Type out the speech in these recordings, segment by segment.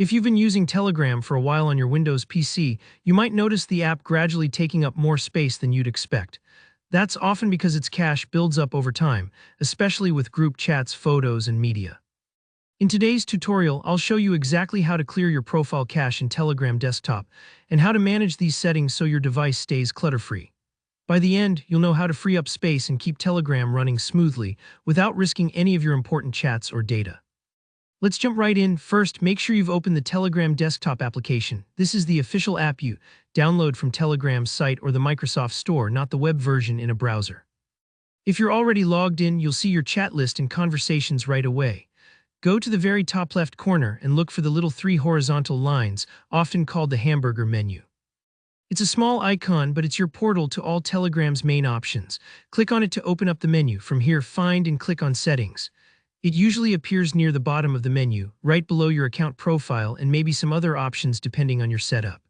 If you've been using Telegram for a while on your Windows PC, you might notice the app gradually taking up more space than you'd expect. That's often because its cache builds up over time, especially with group chats, photos, and media. In today's tutorial, I'll show you exactly how to clear your profile cache in Telegram desktop and how to manage these settings so your device stays clutter-free. By the end, you'll know how to free up space and keep Telegram running smoothly without risking any of your important chats or data. Let's jump right in. First, make sure you've opened the Telegram desktop application. This is the official app you download from Telegram's site or the Microsoft Store, not the web version in a browser. If you're already logged in, you'll see your chat list and conversations right away. Go to the very top left corner and look for the little 3 horizontal lines, often called the hamburger menu. It's a small icon, but it's your portal to all Telegram's main options. Click on it to open up the menu. From here, find and click on Settings. It usually appears near the bottom of the menu, right below your account profile and maybe some other options depending on your setup.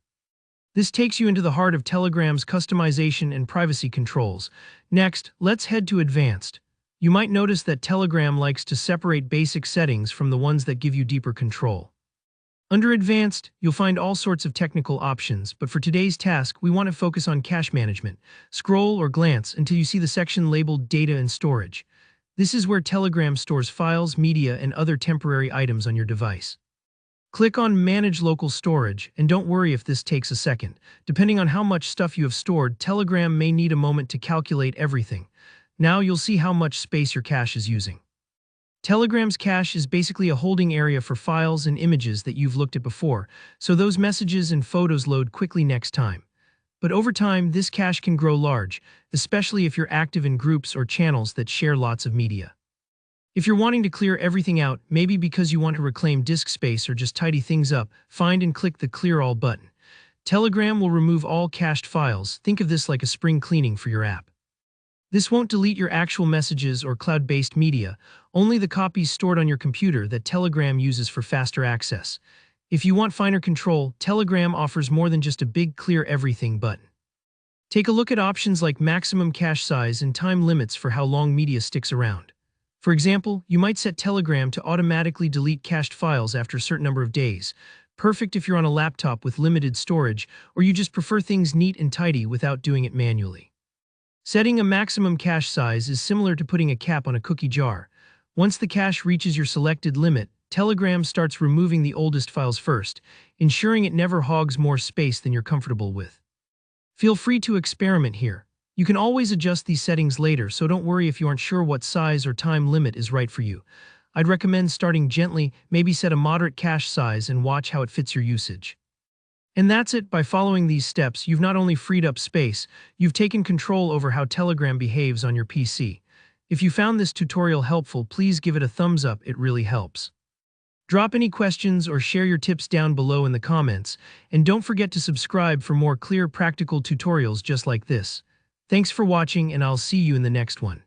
This takes you into the heart of Telegram's customization and privacy controls. Next, let's head to Advanced. You might notice that Telegram likes to separate basic settings from the ones that give you deeper control. Under Advanced, you'll find all sorts of technical options, but for today's task, we want to focus on cache management. Scroll or glance until you see the section labeled Data and Storage. This is where Telegram stores files, media, and other temporary items on your device. Click on Manage Local Storage, and don't worry if this takes a second. Depending on how much stuff you have stored, Telegram may need a moment to calculate everything. Now you'll see how much space your cache is using. Telegram's cache is basically a holding area for files and images that you've looked at before, so those messages and photos load quickly next time. But over time, this cache can grow large, especially if you're active in groups or channels that share lots of media. If you're wanting to clear everything out, maybe because you want to reclaim disk space or just tidy things up, find and click the Clear All button. Telegram will remove all cached files. Think of this like a spring cleaning for your app. This won't delete your actual messages or cloud-based media, only the copies stored on your computer that Telegram uses for faster access. If you want finer control, Telegram offers more than just a big clear everything button. Take a look at options like maximum cache size and time limits for how long media sticks around. For example, you might set Telegram to automatically delete cached files after a certain number of days. Perfect if you're on a laptop with limited storage or you just prefer things neat and tidy without doing it manually. Setting a maximum cache size is similar to putting a cap on a cookie jar. Once the cache reaches your selected limit, Telegram starts removing the oldest files first, ensuring it never hogs more space than you're comfortable with. Feel free to experiment here. You can always adjust these settings later, so don't worry if you aren't sure what size or time limit is right for you. I'd recommend starting gently, maybe set a moderate cache size and watch how it fits your usage. And that's it. By following these steps, you've not only freed up space, you've taken control over how Telegram behaves on your PC. If you found this tutorial helpful, please give it a thumbs up, it really helps. Drop any questions or share your tips down below in the comments, and don't forget to subscribe for more clear, practical tutorials just like this. Thanks for watching, and I'll see you in the next one.